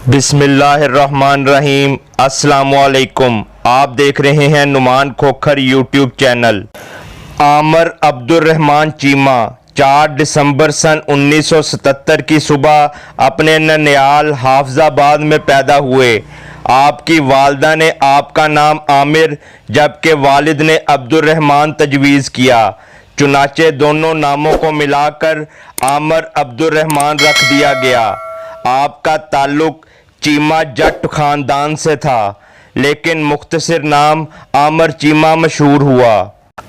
بسم اللہ الرحمن الرحیم۔ السلام علیکم، آپ دیکھ رہے ہیں نعمان کھوکھر یوٹیوب چینل۔ عامر عبدالرحمن چیمہ 4 دسمبر سن 1977 کی صبح اپنے ننیال حافظ آباد میں پیدا ہوئے۔ آپ کی والدہ نے آپ کا نام عامر جبکہ والد نے عبدالرحمن تجویز کیا، چنانچہ دونوں ناموں کو ملا کر عامر عبدالرحمن رکھ دیا گیا۔ آپ کا تعلق چیمہ جٹ خاندان سے تھا، لیکن مختصر نام عامر چیمہ مشہور ہوا۔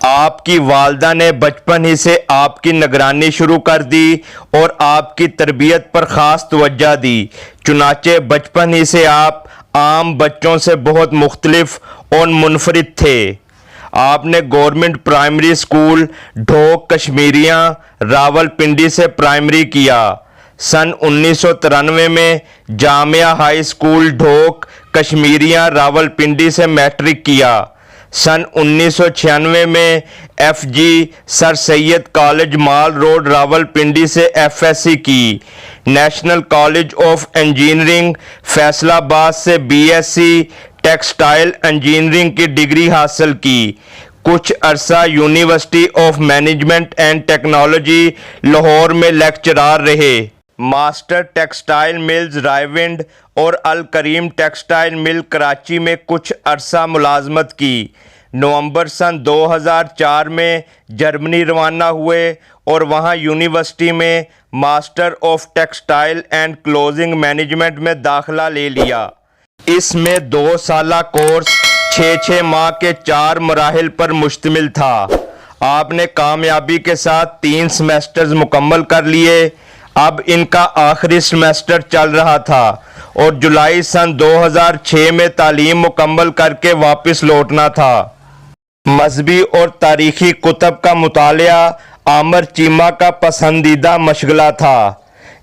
آپ کی والدہ نے بچپن ہی سے آپ کی نگرانی شروع کر دی اور آپ کی تربیت پر خاص توجہ دی، چنانچہ بچپن ہی سے آپ عام بچوں سے بہت مختلف اور منفرد تھے۔ آپ نے گورنمنٹ پرائمری اسکول ڈھوک کشمیریاں راولپنڈی سے پرائمری کیا۔ سن 1993 میں جامعہ ہائی اسکول ڈھوک کشمیریاں راولپنڈی سے میٹرک کیا۔ سن 1996 میں F G Sir Syed College Mall Road Rawalpindi سے ایف ایس سی کی۔ National College of Engineering Faisalabad سے B S C textile engineering کی ڈگری حاصل کی۔ کچھ عرصہ University of Management and Technology Lahore میں لیکچرار رہے۔ ماسٹر ٹیکسٹائل ملز رائیونڈ اور الکریم ٹیکسٹائل مل کراچی میں کچھ عرصہ ملازمت کی۔ نومبر سن 2004 میں جرمنی روانہ ہوئے اور وہاں یونیورسٹی میں master of textile and closing management میں داخلہ لے لیا۔ اس میں 2 سالہ کورس 6 ماہ کے 4 مراحل پر مشتمل تھا۔ آپ نے کامیابی کے ساتھ 3 سیمیسٹرز مکمل کر لیے۔ اب ان کا آخری سیمیسٹر چل رہا تھا اور جولائی سن 2006 میں تعلیم مکمل کر کے واپس لوٹنا تھا۔ مذہبی اور تاریخی کتب کا مطالعہ عامر چیمہ کا پسندیدہ مشغلہ تھا۔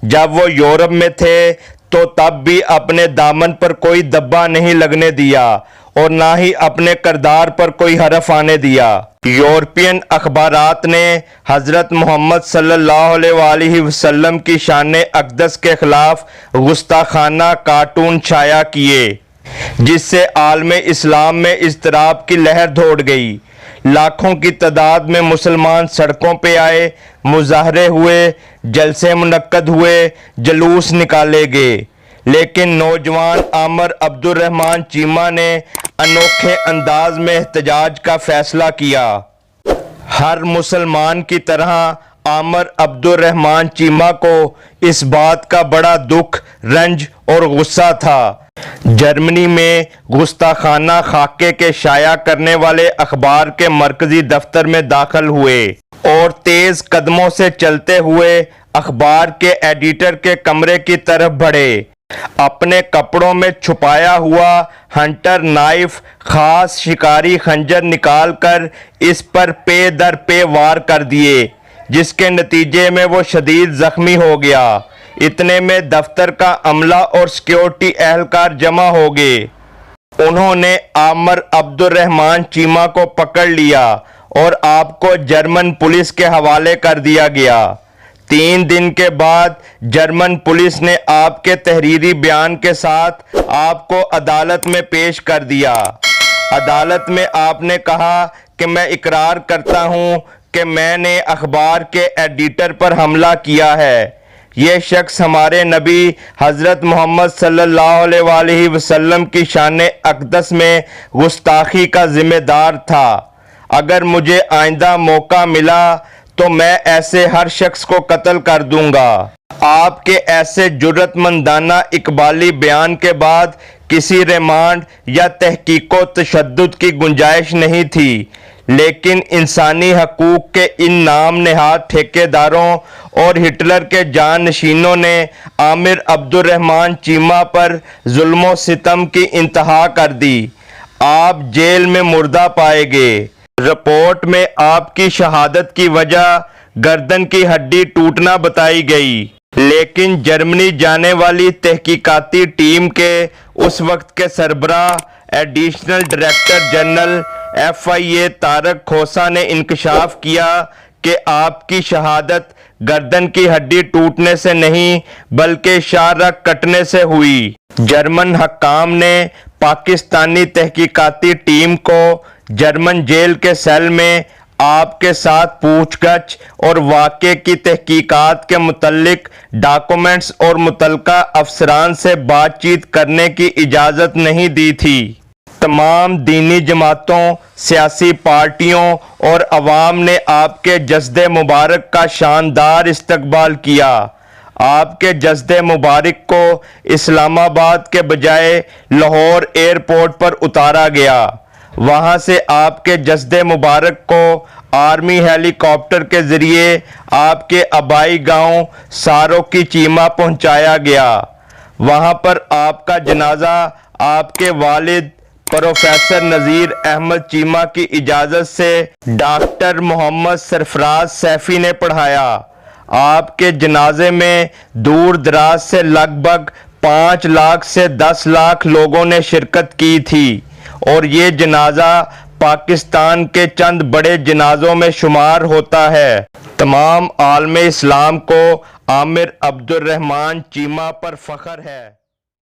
جب وہ یورپ میں تھے تو تب بھی اپنے دامن پر کوئی دبا نہیں لگنے دیا اور نہ ہی اپنے کردار پر کوئی حرف آنے دیا۔ یورپین اخبارات نے حضرت محمد صلی اللہ علیہ وآلہ وسلم کی شان اقدس کے خلاف گستاخانہ کارٹون شائع کیے، جس سے عالم اسلام میں اضطراب کی لہر دوڑ گئی۔ لاکھوں کی تعداد میں مسلمان سڑکوں پہ آئے، مظاہرے ہوئے، جلسے منعقد ہوئے، جلوس نکالے گئے، لیکن نوجوان عامر عبدالرحمن چیمہ نے انوکھے انداز میں احتجاج کا فیصلہ کیا۔ ہر مسلمان کی طرح عامر عبدالرحمن چیمہ کو اس بات کا بڑا دکھ، رنج اور غصہ تھا۔ جرمنی میں گستاخانہ خاکے کے شائع کرنے والے اخبار کے مرکزی دفتر میں داخل ہوئے اور تیز قدموں سے چلتے ہوئے اخبار کے ایڈیٹر کے کمرے کی طرف بڑھے۔ اپنے کپڑوں میں چھپایا ہوا ہنٹر نائف، خاص شکاری خنجر نکال کر اس پر پے در پے وار کر دیے، جس کے نتیجے میں وہ شدید زخمی ہو گیا۔ اتنے میں دفتر کا عملہ اور سیکیورٹی اہلکار جمع ہو گئے۔ انہوں نے عامر عبدالرحمن چیمہ کو پکڑ لیا اور آپ کو جرمن پولیس کے حوالے کر دیا گیا۔ 3 دن کے بعد جرمن پولیس نے آپ کے تحریری بیان کے ساتھ آپ کو عدالت میں پیش کر دیا۔ عدالت میں آپ نے کہا کہ میں اقرار کرتا ہوں کہ میں نے اخبار کے ایڈیٹر پر حملہ کیا ہے۔ یہ شخص ہمارے نبی حضرت محمد صلی اللہ علیہ وآلہ وسلم کی شان اقدس میں گستاخی کا ذمہ دار تھا۔ اگر مجھے آئندہ موقع ملا تو میں ایسے ہر شخص کو قتل کر دوں گا۔ آپ کے ایسے جرأت مندانہ اقبالی بیان کے بعد کسی ریمانڈ یا تحقیق و تشدد کی گنجائش نہیں تھی، لیکن انسانی حقوق کے ان نام نہاد ٹھیکیداروں اور ہٹلر کے جانشینوں نے عامر عبدالرحمن چیمہ پر ظلم و ستم کی انتہا کر دی۔ آپ جیل میں مردہ پائے گئے۔ رپورٹ میں آپ کی شہادت کی وجہ گردن کی ہڈی ٹوٹنا بتائی گئی، لیکن جرمنی جانے والی تحقیقاتی ٹیم کے اس وقت کے سربراہ ایڈیشنل ڈائریکٹر جنرل ایف آئی اے طارق کھوسہ نے انکشاف کیا کہ آپ کی شہادت گردن کی ہڈی ٹوٹنے سے نہیں بلکہ شاہ رگ کٹنے سے ہوئی۔ جرمن حکام نے پاکستانی تحقیقاتی ٹیم کو جرمن جیل کے سیل میں آپ کے ساتھ پوچھ گچھ اور واقعے کی تحقیقات کے متعلق ڈاکومنٹس اور متعلقہ افسران سے بات چیت کرنے کی اجازت نہیں دی تھی۔ تمام دینی جماعتوں، سیاسی پارٹیوں اور عوام نے آپ کے جسد مبارک کا شاندار استقبال کیا۔ آپ کے جسد مبارک کو اسلام آباد کے بجائے لاہور ایئرپورٹ پر اتارا گیا۔ وہاں سے آپ کے جسد مبارک کو آرمی ہیلی کاپٹر کے ذریعے آپ کے آبائی گاؤں سارو کی چیمہ پہنچایا گیا۔ وہاں پر آپ کا جنازہ آپ کے والد پروفیسر نذیر احمد چیمہ کی اجازت سے ڈاکٹر محمد سرفراز سیفی نے پڑھایا۔ آپ کے جنازے میں دور دراز سے لگ بھگ 5 لاکھ سے 10 لاکھ لوگوں نے شرکت کی تھی اور یہ جنازہ پاکستان کے چند بڑے جنازوں میں شمار ہوتا ہے۔ تمام عالم اسلام کو عامر عبدالرحمن چیمہ پر فخر ہے۔